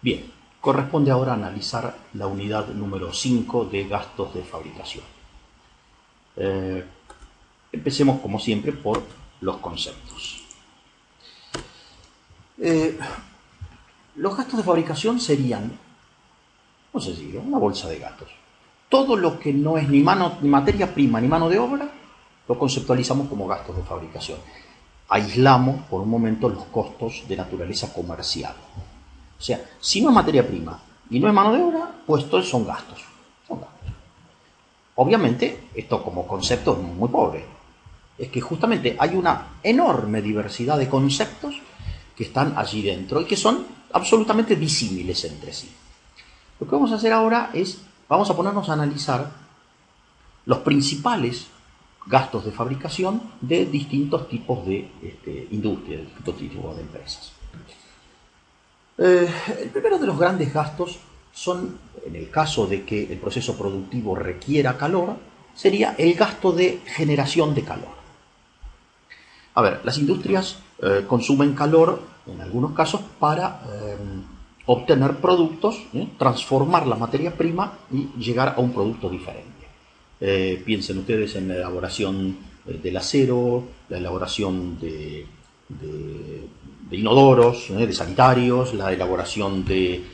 Bien, corresponde ahora analizar la unidad número 5 de gastos de fabricación. Empecemos, como siempre, por los conceptos. Los gastos de fabricación serían, muy sencillo, una bolsa de gastos. Todo lo que no es ni materia prima ni mano de obra, lo conceptualizamos como gastos de fabricación. Aislamos por un momento los costos de naturaleza comercial. O sea, si no es materia prima y no es mano de obra, pues todos son gastos. Son gastos. Obviamente, esto como concepto es muy pobre. Es que justamente hay una enorme diversidad de conceptos que están allí dentro y que son absolutamente disímiles entre sí. Lo que vamos a hacer ahora es, vamos a ponernos a analizar los principales gastos de fabricación de distintos tipos de industria, de distintos tipos de empresas. El primero de los grandes gastos son, en el caso de que el proceso productivo requiera calor, sería el gasto de generación de calor. A ver, las industrias consumen calor, en algunos casos, para obtener productos, transformar la materia prima y llegar a un producto diferente. Piensen ustedes en la elaboración del acero, la elaboración de inodoros, de sanitarios, la elaboración de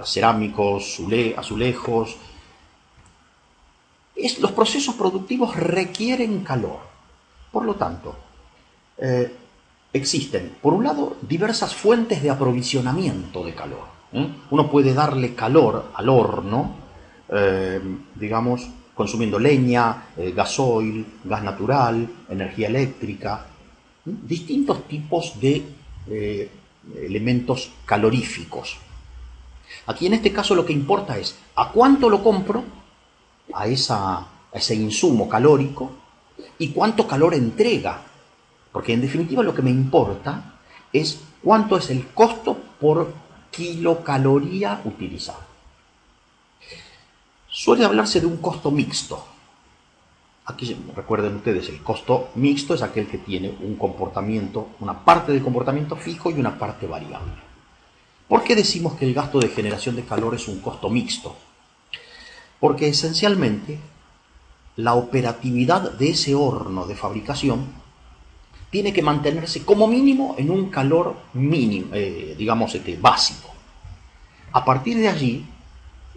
cerámicos, azulejos. Los procesos productivos requieren calor. Por lo tanto, existen, por un lado, diversas fuentes de aprovisionamiento de calor. Uno puede darle calor al horno, digamos, consumiendo leña, gasoil, gas natural, energía eléctrica, distintos tipos de elementos caloríficos. Aquí en este caso lo que importa es a cuánto lo compro, a ese insumo calórico, y cuánto calor entrega. Porque en definitiva lo que me importa es cuánto es el costo por kilocaloría utilizada. Suele hablarse de un costo mixto. Aquí recuerden ustedes, el costo mixto es aquel que tiene un comportamiento, una parte de comportamiento fijo y una parte variable. ¿Por qué decimos que el gasto de generación de calor es un costo mixto? Porque esencialmente la operatividad de ese horno de fabricación tiene que mantenerse como mínimo en un calor mínimo, digamos, básico. A partir de allí,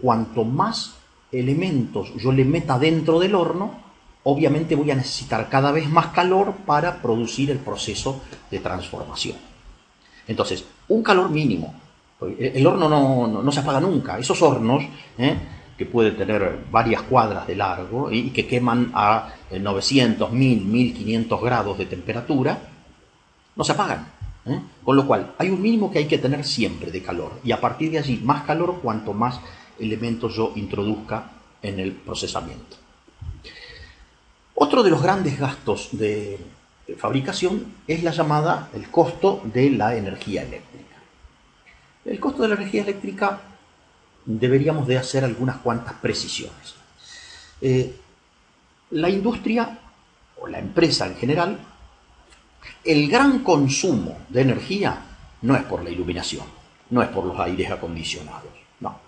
cuanto más elementos yo le meta dentro del horno, obviamente voy a necesitar cada vez más calor para producir el proceso de transformación. Entonces, un calor mínimo. El horno no se apaga nunca. Esos hornos, que pueden tener varias cuadras de largo y que queman a 900, 1000, 1500 grados de temperatura, no se apagan. Con lo cual, hay un mínimo que hay que tener siempre de calor. Y a partir de allí, más calor cuanto más elementos yo introduzca en el procesamiento. Otro de los grandes gastos de fabricación es el costo de la energía eléctrica. El costo de la energía eléctrica deberíamos de hacer algunas cuantas precisiones. La industria o la empresa en general, el gran consumo de energía no es por la iluminación, no es por los aires acondicionados, no.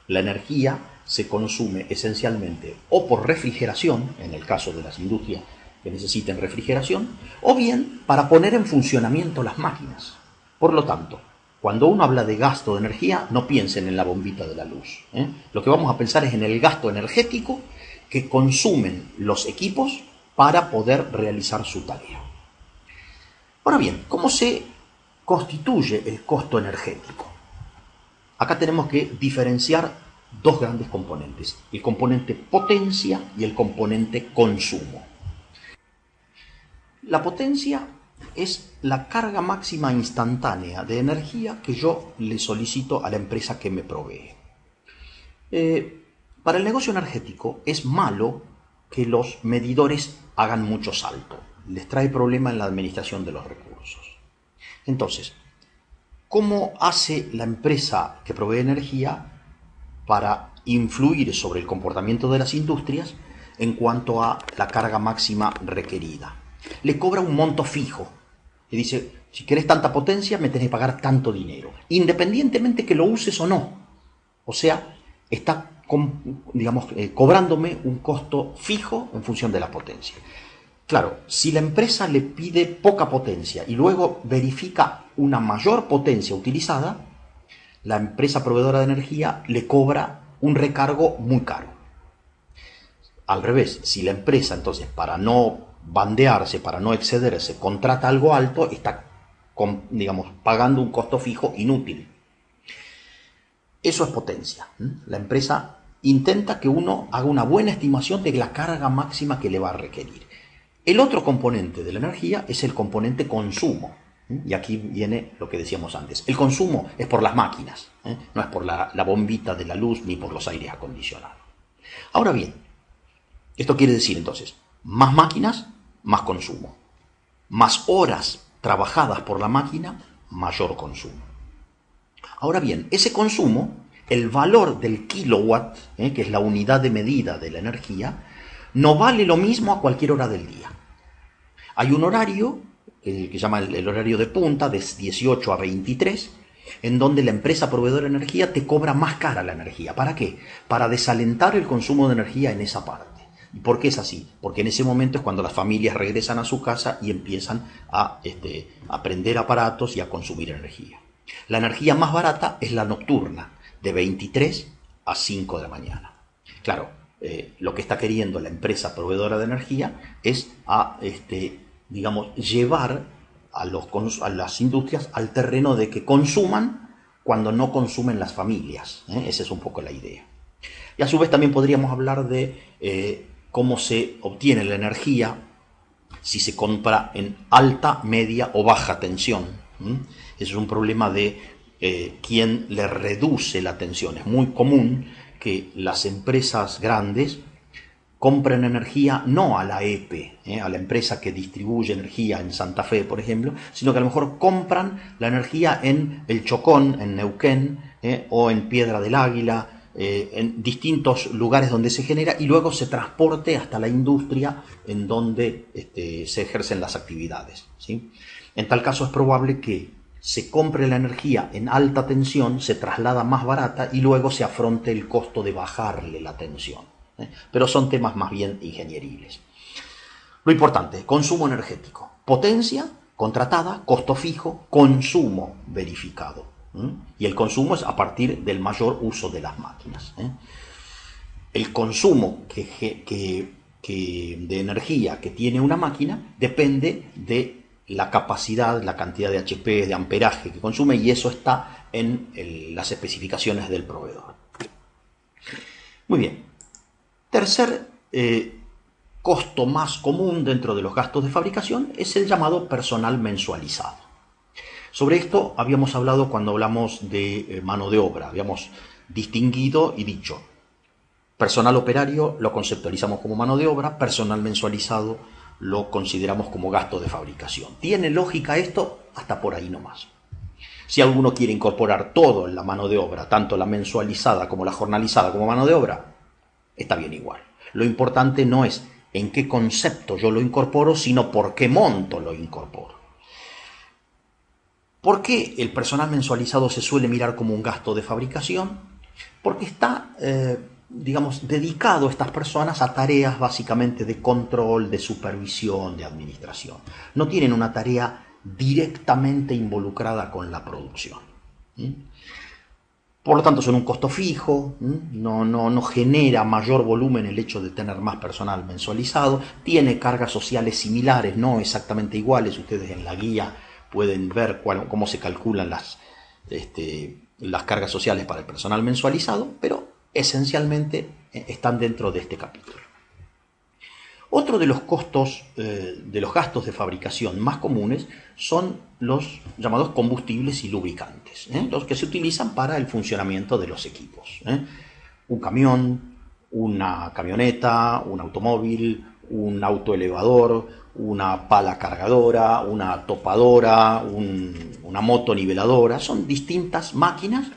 La energía se consume esencialmente o por refrigeración, en el caso de las industrias que necesiten refrigeración, o bien para poner en funcionamiento las máquinas. Por lo tanto, cuando uno habla de gasto de energía, no piensen en la bombita de la luz. Lo que vamos a pensar es en el gasto energético que consumen los equipos para poder realizar su tarea. Ahora bien, ¿cómo se constituye el costo energético? Acá tenemos que diferenciar dos grandes componentes, el componente potencia y el componente consumo. La potencia es la carga máxima instantánea de energía que yo le solicito a la empresa que me provee. Para el negocio energético es malo que los medidores hagan mucho salto. Les trae problema en la administración de los recursos. Entonces, ¿cómo hace la empresa que provee energía para influir sobre el comportamiento de las industrias en cuanto a la carga máxima requerida? Le cobra un monto fijo. Le dice, si querés tanta potencia, me tenés que pagar tanto dinero. independientemente que lo uses o no. O sea, está, digamos, cobrándome un costo fijo en función de la potencia. Claro, si la empresa le pide poca potencia y luego verifica una mayor potencia utilizada, la empresa proveedora de energía le cobra un recargo muy caro. Al revés, si la empresa entonces, para no bandearse, para no excederse, contrata algo alto, está, digamos, pagando un costo fijo inútil. Eso es potencia. La empresa intenta que uno haga una buena estimación de la carga máxima que le va a requerir. El otro componente de la energía es el componente consumo. Y aquí viene lo que decíamos antes. El consumo es por las máquinas, no es por la bombita de la luz ni por los aires acondicionados. Ahora bien, esto quiere decir entonces, más máquinas, más consumo. Más horas trabajadas por la máquina, mayor consumo. Ahora bien, ese consumo, el valor del kilowatt, que es la unidad de medida de la energía, no vale lo mismo a cualquier hora del día. Hay un horario, que se llama el horario de punta, de 18 a 23, en donde la empresa proveedora de energía te cobra más cara la energía. ¿Para qué? Para desalentar el consumo de energía en esa parte. ¿Y por qué es así? Porque en ese momento es cuando las familias regresan a su casa y empiezan a prender aparatos y a consumir energía. La energía más barata es la nocturna, de 23 a 5 de la mañana. Claro, lo que está queriendo la empresa proveedora de energía es digamos, llevar a las industrias al terreno de que consuman cuando no consumen las familias. Esa es un poco la idea. Y a su vez también podríamos hablar de cómo se obtiene la energía si se compra en alta, media o baja tensión. Ese es un problema de quién le reduce la tensión. Es muy común que las empresas grandes compren energía no a la EPE, a la empresa que distribuye energía en Santa Fe, por ejemplo, sino que a lo mejor compran la energía en El Chocón, en Neuquén, o en Piedra del Águila, en distintos lugares donde se genera y luego se transporte hasta la industria en donde se ejercen las actividades, ¿sí? En tal caso es probable que se compre la energía en alta tensión, se traslada más barata y luego se afronte el costo de bajarle la tensión. Pero son temas más bien ingenieriles. Lo importante, consumo energético, potencia contratada, costo fijo, consumo verificado. Y el consumo es a partir del mayor uso de las máquinas. El consumo de energía que tiene una máquina depende de la capacidad, la cantidad de HP, de amperaje que consume, y eso está en las especificaciones del proveedor. Muy bien. Tercer costo más común dentro de los gastos de fabricación es el llamado personal mensualizado. Sobre esto habíamos hablado cuando hablamos de mano de obra. Habíamos distinguido y dicho, personal operario lo conceptualizamos como mano de obra, personal mensualizado lo consideramos como gasto de fabricación. ¿Tiene lógica esto? Hasta por ahí nomás. Si alguno quiere incorporar todo en la mano de obra, tanto la mensualizada como la jornalizada como mano de obra, está bien igual. Lo importante no es en qué concepto yo lo incorporo, sino por qué monto lo incorporo. ¿Por qué el personal mensualizado se suele mirar como un gasto de fabricación? Porque está, digamos, dedicado a estas personas a tareas básicamente de control, de supervisión, de administración. No tienen una tarea directamente involucrada con la producción. Por lo tanto, son un costo fijo, no genera mayor volumen el hecho de tener más personal mensualizado, tiene cargas sociales similares, no exactamente iguales. Ustedes en la guía pueden ver cómo se calculan las cargas sociales para el personal mensualizado, pero esencialmente están dentro de este capítulo. Otro de los costos, de los gastos de fabricación más comunes son los llamados combustibles y lubricantes, los que se utilizan para el funcionamiento de los equipos. Un camión, una camioneta, un automóvil, un autoelevador, una pala cargadora, una topadora, una moto niveladora. Son distintas máquinas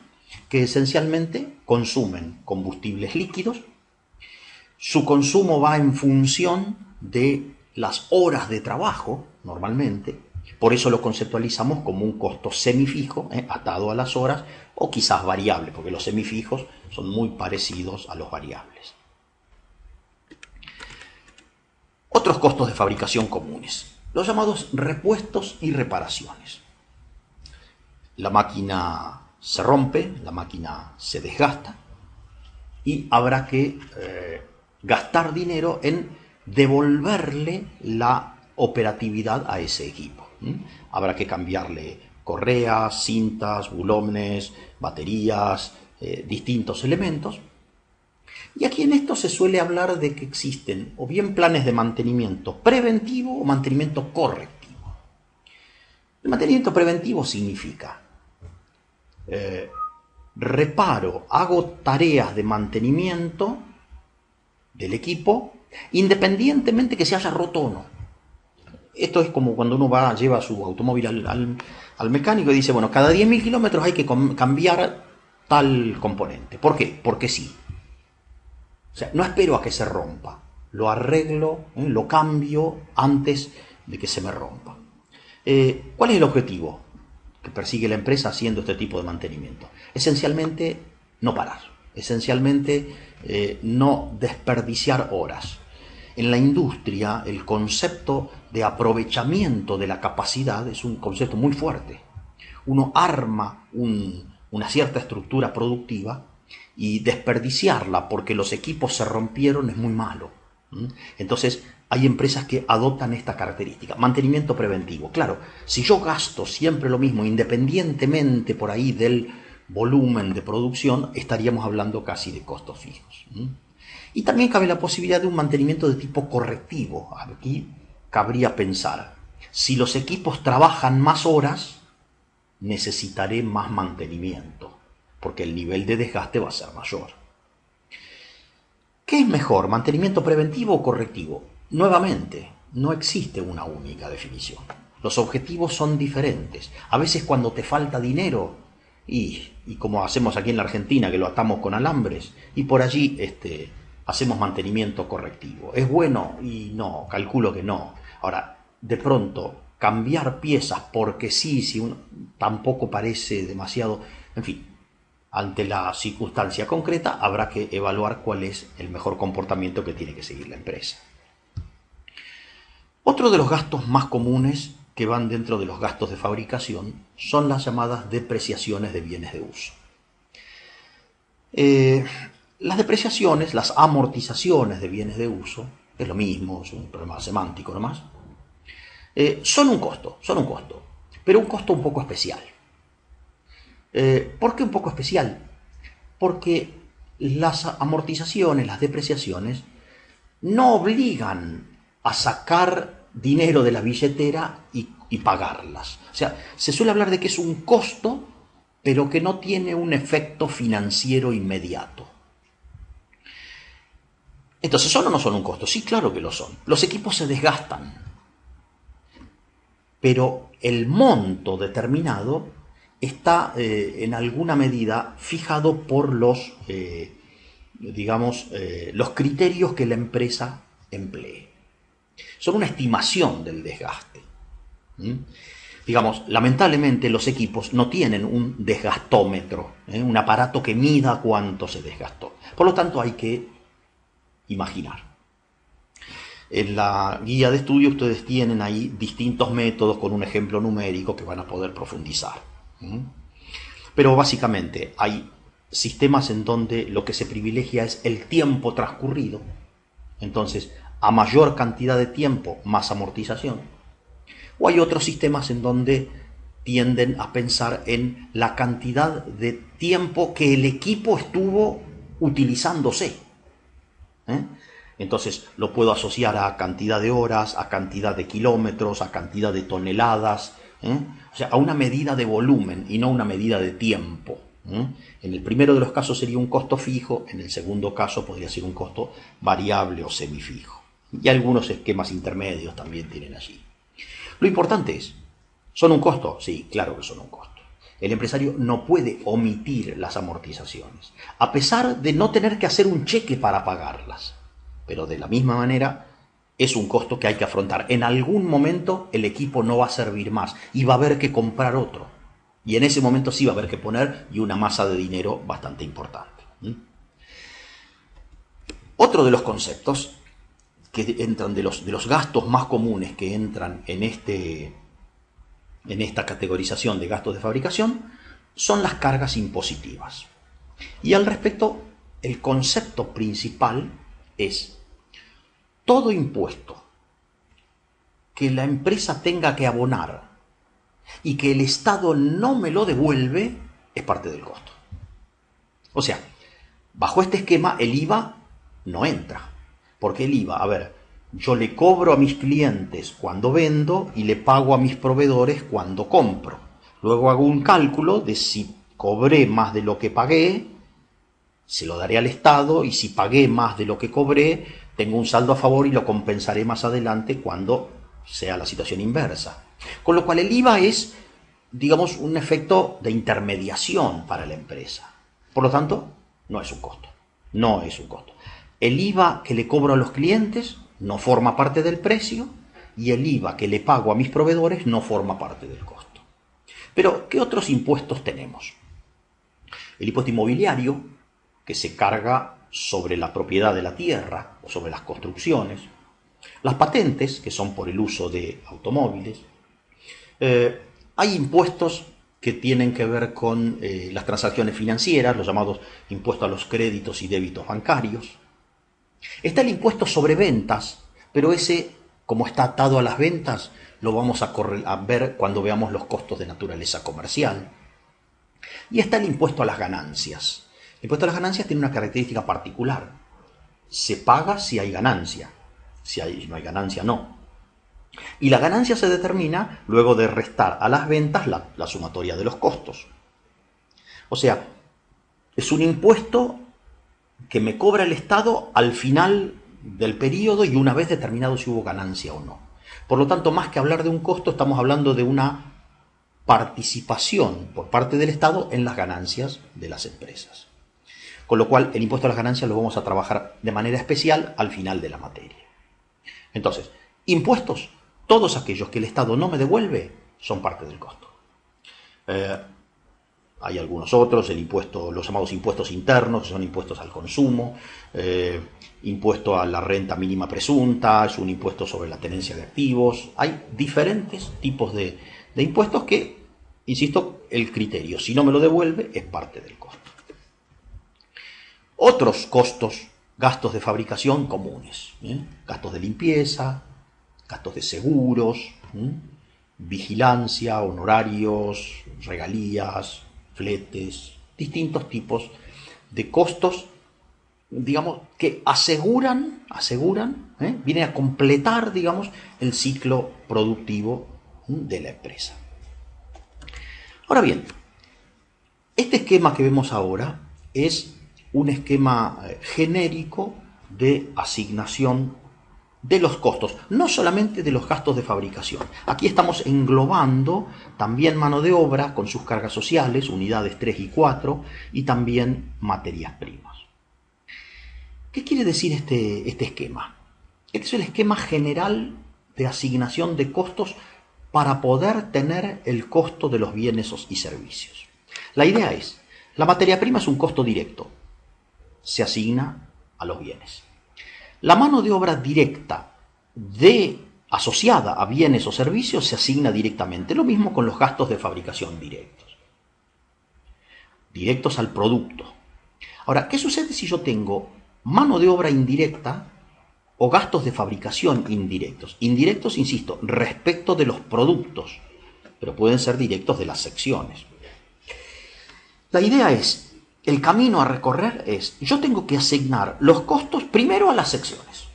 que esencialmente consumen combustibles líquidos. Su consumo va en función de las horas de trabajo, normalmente. Por eso lo conceptualizamos como un costo semifijo, atado a las horas, o quizás variable, porque los semifijos son muy parecidos a los variables. Otros costos de fabricación comunes, los llamados repuestos y reparaciones. La máquina se rompe, la máquina se desgasta y habrá que gastar dinero en devolverle la operatividad a ese equipo. Habrá que cambiarle correas, cintas, bulómenes, baterías, distintos elementos. Y aquí en esto se suele hablar de que existen o bien planes de mantenimiento preventivo o mantenimiento correctivo. El mantenimiento preventivo significa reparo, hago tareas de mantenimiento del equipo independientemente que se haya roto o no. Esto es como cuando uno lleva su automóvil al mecánico y dice, bueno, cada 10.000 kilómetros hay que cambiar tal componente. ¿Por qué? Porque sí. O sea, no espero a que se rompa, lo arreglo, lo cambio antes de que se me rompa. ¿Cuál es el objetivo que persigue la empresa haciendo este tipo de mantenimiento? Esencialmente, no parar. Esencialmente, no desperdiciar horas. En la industria, el concepto de aprovechamiento de la capacidad es un concepto muy fuerte. Uno arma una cierta estructura productiva y desperdiciarla porque los equipos se rompieron es muy malo. Entonces, hay empresas que adoptan esta característica. Mantenimiento preventivo. Claro, si yo gasto siempre lo mismo, independientemente por ahí del volumen de producción, estaríamos hablando casi de costos fijos. Y también cabe la posibilidad de un mantenimiento de tipo correctivo. Aquí cabría pensar, si los equipos trabajan más horas, necesitaré más mantenimiento, porque el nivel de desgaste va a ser mayor. ¿Qué es mejor, mantenimiento preventivo o correctivo? Nuevamente, no existe una única definición. Los objetivos son diferentes. A veces cuando te falta dinero, y como hacemos aquí en la Argentina, que lo atamos con alambres, y por allí hacemos mantenimiento correctivo. ¿Es bueno? Y no, calculo que no. Ahora, de pronto, cambiar piezas porque sí, si uno tampoco parece demasiado, en fin, ante la circunstancia concreta habrá que evaluar cuál es el mejor comportamiento que tiene que seguir la empresa. Otro de los gastos más comunes que van dentro de los gastos de fabricación son las llamadas depreciaciones de bienes de uso. Las depreciaciones, las amortizaciones de bienes de uso, es lo mismo, es un problema semántico nomás, son un costo, pero un costo un poco especial. ¿Por qué un poco especial? Porque las amortizaciones, las depreciaciones, no obligan a sacar dinero de la billetera y pagarlas. O sea, se suele hablar de que es un costo, pero que no tiene un efecto financiero inmediato. Entonces, ¿son o no son un costo? Sí, claro que lo son. Los equipos se desgastan, pero el monto determinado está en alguna medida fijado por los criterios que la empresa emplee. Son una estimación del desgaste. Lamentablemente los equipos no tienen un desgastómetro, un aparato que mida cuánto se desgastó. Por lo tanto, hay que imaginar. En la guía de estudio ustedes tienen ahí distintos métodos con un ejemplo numérico que van a poder profundizar. Pero básicamente hay sistemas en donde lo que se privilegia es el tiempo transcurrido. Entonces, a mayor cantidad de tiempo, más amortización. O hay otros sistemas en donde tienden a pensar en la cantidad de tiempo que el equipo estuvo utilizándose. Entonces lo puedo asociar a cantidad de horas, a cantidad de kilómetros, a cantidad de toneladas, o sea, a una medida de volumen y no una medida de tiempo. En el primero de los casos sería un costo fijo, en el segundo caso podría ser un costo variable o semifijo. Y algunos esquemas intermedios también tienen allí. Lo importante es, ¿son un costo? Sí, claro que son un costo. El empresario no puede omitir las amortizaciones, a pesar de no tener que hacer un cheque para pagarlas. Pero de la misma manera, es un costo que hay que afrontar. En algún momento el equipo no va a servir más y va a haber que comprar otro. Y en ese momento sí va a haber que poner y una masa de dinero bastante importante. Otro de los conceptos que entran de los gastos más comunes que entran en esta categorización de gastos de fabricación son las cargas impositivas. Y al respecto, el concepto principal es todo impuesto que la empresa tenga que abonar y que el Estado no me lo devuelve es parte del costo. O sea, bajo este esquema el IVA no entra. Porque el IVA, a ver, yo le cobro a mis clientes cuando vendo y le pago a mis proveedores cuando compro. Luego hago un cálculo de si cobré más de lo que pagué, se lo daré al Estado, y si pagué más de lo que cobré, tengo un saldo a favor y lo compensaré más adelante cuando sea la situación inversa. Con lo cual el IVA es, digamos, un efecto de intermediación para la empresa. Por lo tanto, no es un costo. No es un costo. El IVA que le cobro a los clientes no forma parte del precio y el IVA que le pago a mis proveedores no forma parte del costo. Pero, ¿qué otros impuestos tenemos? El impuesto inmobiliario, que se carga sobre la propiedad de la tierra o sobre las construcciones. Las patentes, que son por el uso de automóviles. Hay impuestos que tienen que ver con las transacciones financieras, los llamados impuestos a los créditos y débitos bancarios. Está el impuesto sobre ventas, pero ese, como está atado a las ventas, lo vamos a ver cuando veamos los costos de naturaleza comercial. Y está el impuesto a las ganancias. El impuesto a las ganancias tiene una característica particular. Se paga si hay ganancia. Si no hay ganancia, no. Y la ganancia se determina luego de restar a las ventas la sumatoria de los costos. O sea, es un impuesto que me cobra el Estado al final del periodo y una vez determinado si hubo ganancia o no. Por lo tanto, más que hablar de un costo, estamos hablando de una participación por parte del Estado en las ganancias de las empresas. Con lo cual, el impuesto a las ganancias lo vamos a trabajar de manera especial al final de la materia. Entonces, impuestos, todos aquellos que el Estado no me devuelve, son parte del costo. Hay algunos otros, los llamados impuestos internos, que son impuestos al consumo, impuesto a la renta mínima presunta, es un impuesto sobre la tenencia de activos. Hay diferentes tipos de impuestos que, insisto, el criterio, si no me lo devuelve, es parte del costo. Otros costos, gastos de fabricación comunes, gastos de limpieza, gastos de seguros, vigilancia, honorarios, regalías, fletes, distintos tipos de costos, digamos, que aseguran, viene a completar, digamos, el ciclo productivo de la empresa. Ahora bien, este esquema que vemos ahora es un esquema genérico de asignación de los costos, no solamente de los gastos de fabricación. Aquí estamos englobando también mano de obra con sus cargas sociales, unidades 3 y 4, y también materias primas. ¿Qué quiere decir este esquema? Este es el esquema general de asignación de costos para poder tener el costo de los bienes y servicios. La idea es, la materia prima es un costo directo, se asigna a los bienes. La mano de obra directa asociada a bienes o servicios se asigna directamente. Lo mismo con los gastos de fabricación directos al producto. Ahora, ¿qué sucede si yo tengo mano de obra indirecta o gastos de fabricación indirectos? Indirectos, insisto, respecto de los productos, pero pueden ser directos de las secciones. La idea es, el camino a recorrer es, yo tengo que asignar los costos primero a las secciones,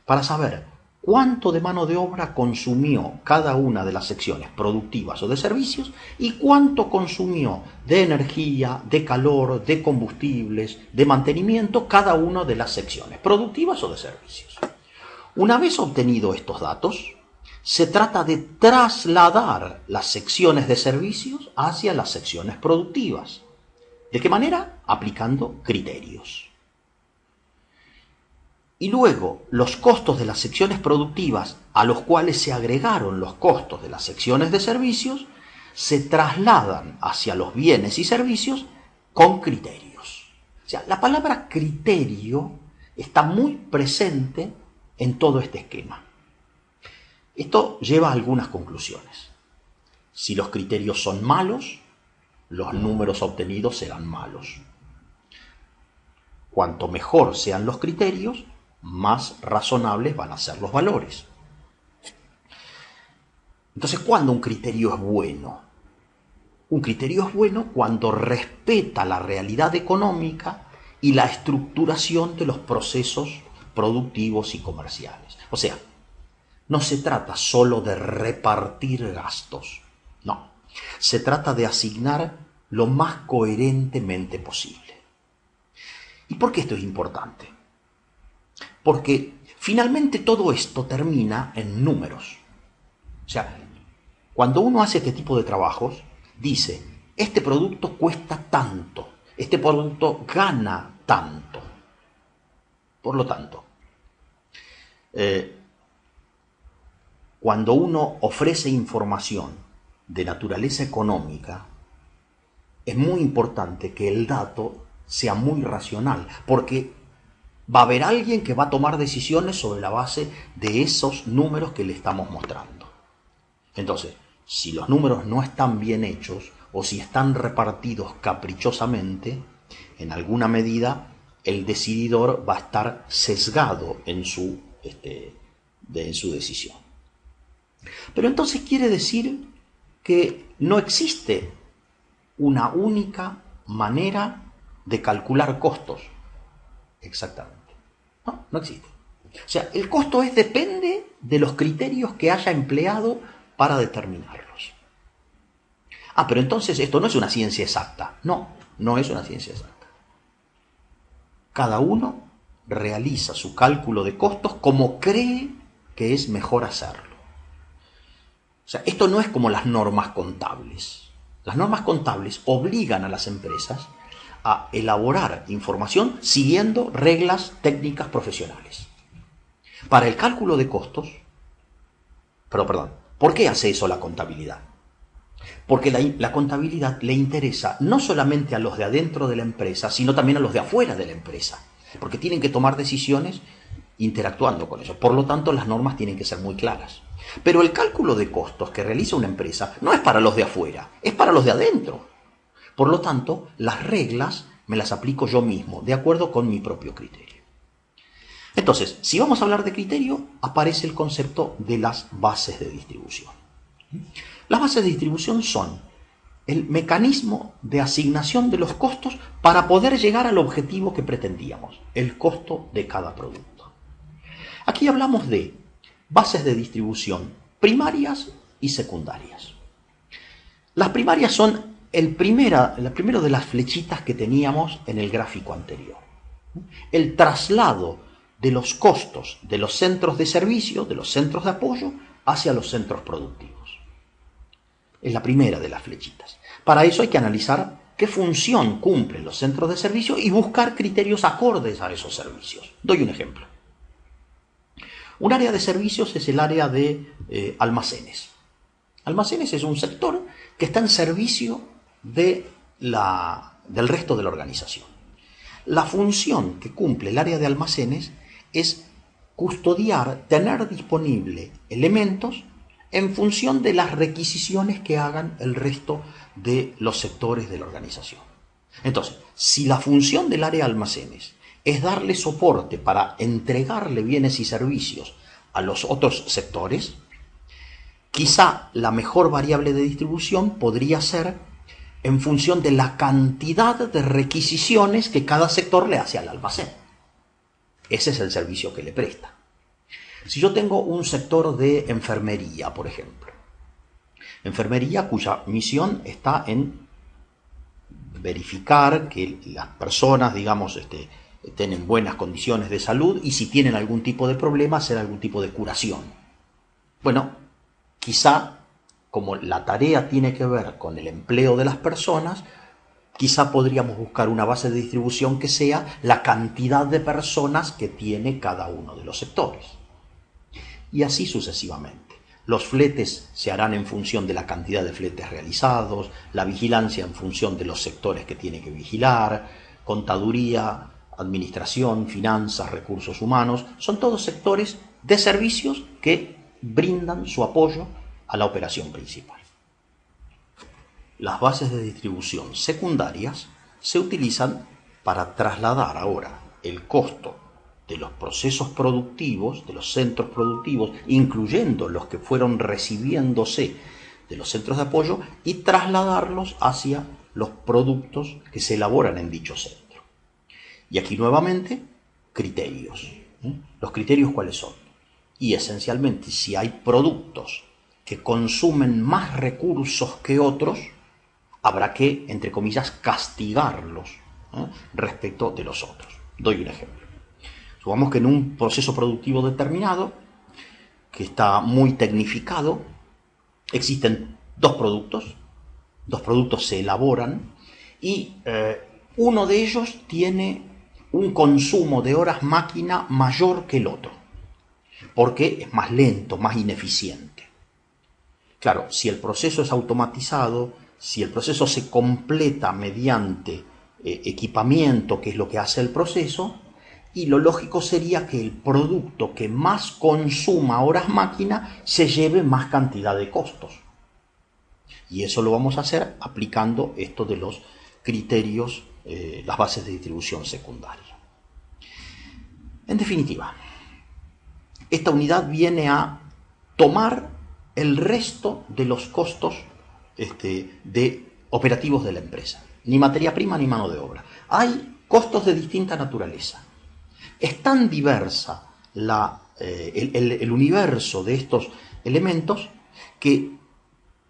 para saber cuánto de mano de obra consumió cada una de las secciones productivas o de servicios y cuánto consumió de energía, de calor, de combustibles, de mantenimiento cada una de las secciones productivas o de servicios. Una vez obtenido estos datos, se trata de trasladar las secciones de servicios hacia las secciones productivas. ¿De qué manera? Aplicando criterios. y luego los costos de las secciones productivas a los cuales se agregaron los costos de las secciones de servicios se trasladan hacia los bienes y servicios con criterios. O sea, la palabra criterio está muy presente en todo este esquema. Esto lleva a algunas conclusiones. Si los criterios son malos, los números obtenidos serán malos. Cuanto mejor sean los criterios, más razonables van a ser los valores. Entonces, ¿cuándo un criterio es bueno? Un criterio es bueno cuando respeta la realidad económica y la estructuración de los procesos productivos y comerciales. O sea, no se trata solo de repartir gastos, no. Se trata de asignar lo más coherentemente posible. ¿Y por qué esto es importante? Porque finalmente todo esto termina en números. O sea, cuando uno hace este tipo de trabajos, dice, este producto cuesta tanto, este producto gana tanto. Por lo tanto, cuando uno ofrece información de naturaleza económica, es muy importante que el dato sea muy racional, porque va a haber alguien que va a tomar decisiones sobre la base de esos números que le estamos mostrando. Entonces, si los números no están bien hechos o si están repartidos caprichosamente, en alguna medida el decididor va a estar sesgado en su decisión. Pero entonces quiere decir que no existe una única manera de calcular costos. Exactamente. No existe. O sea, el costo depende de los criterios que haya empleado para determinarlos. Pero entonces esto no es una ciencia exacta. No es una ciencia exacta. Cada uno realiza su cálculo de costos como cree que es mejor hacerlo. O sea, esto no es como las normas contables. Las normas contables obligan a las empresas a elaborar información siguiendo reglas técnicas profesionales. Para el cálculo de costos, ¿por qué hace eso la contabilidad? Porque la contabilidad le interesa no solamente a los de adentro de la empresa, sino también a los de afuera de la empresa, porque tienen que tomar decisiones interactuando con ellos. Por lo tanto, las normas tienen que ser muy claras. Pero el cálculo de costos que realiza una empresa no es para los de afuera, es para los de adentro. Por lo tanto, las reglas me las aplico yo mismo, de acuerdo con mi propio criterio. Entonces, si vamos a hablar de criterio, aparece el concepto de las bases de distribución. Las bases de distribución son el mecanismo de asignación de los costos para poder llegar al objetivo que pretendíamos, el costo de cada producto. Aquí hablamos de bases de distribución primarias y secundarias. Las primarias son la primera de las flechitas que teníamos en el gráfico anterior. El traslado de los costos de los centros de servicio, de los centros de apoyo, hacia los centros productivos. Es la primera de las flechitas. Para eso hay que analizar qué función cumplen los centros de servicio y buscar criterios acordes a esos servicios. Doy un ejemplo. Un área de servicios es el área de almacenes. Almacenes es un sector que está en servicio del resto de la organización. La función que cumple el área de almacenes es custodiar, tener disponible elementos en función de las requisiciones que hagan el resto de los sectores de la organización. Entonces, si la función del área de almacenes es darle soporte para entregarle bienes y servicios a los otros sectores, quizá la mejor variable de distribución podría ser en función de la cantidad de requisiciones que cada sector le hace al almacén. Ese es el servicio que le presta. Si yo tengo un sector de enfermería, por ejemplo, enfermería cuya misión está en verificar que las personas, digamos, estén en buenas condiciones de salud y si tienen algún tipo de problema, hacer algún tipo de curación. Bueno, quizá, como la tarea tiene que ver con el empleo de las personas, quizá podríamos buscar una base de distribución que sea la cantidad de personas que tiene cada uno de los sectores. Y así sucesivamente. Los fletes se harán en función de la cantidad de fletes realizados, la vigilancia en función de los sectores que tiene que vigilar, contaduría, administración, finanzas, recursos humanos, son todos sectores de servicios que brindan su apoyo a la operación principal. Las bases de distribución secundarias se utilizan para trasladar ahora el costo de los procesos productivos, de los centros productivos, incluyendo los que fueron recibiéndose de los centros de apoyo, y trasladarlos hacia los productos que se elaboran en dicho centro. Y aquí nuevamente, criterios. ¿Los criterios cuáles son? Y esencialmente, si hay productos que consumen más recursos que otros, habrá que, entre comillas, castigarlos respecto de los otros. Doy un ejemplo. Supongamos que en un proceso productivo determinado, que está muy tecnificado, existen dos productos se elaboran y uno de ellos tiene un consumo de horas máquina mayor que el otro, porque es más lento, más ineficiente. Claro, si el proceso es automatizado, si el proceso se completa mediante equipamiento, que es lo que hace el proceso, y lo lógico sería que el producto que más consuma horas máquina se lleve más cantidad de costos. Y eso lo vamos a hacer aplicando esto de los criterios, las bases de distribución secundaria. En definitiva, esta unidad viene a tomar el resto de los costos de operativos de la empresa. Ni materia prima ni mano de obra. Hay costos de distinta naturaleza. Es tan diversa el universo de estos elementos que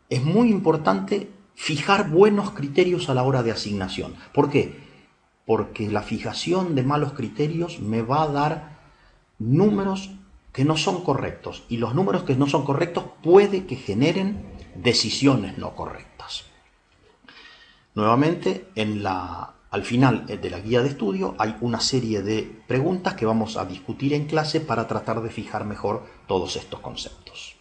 es muy importante fijar buenos criterios a la hora de asignación. ¿Por qué? Porque la fijación de malos criterios me va a dar números que no son correctos, y los números que no son correctos puede que generen decisiones no correctas. Nuevamente, al final de la guía de estudio hay una serie de preguntas que vamos a discutir en clase para tratar de fijar mejor todos estos conceptos.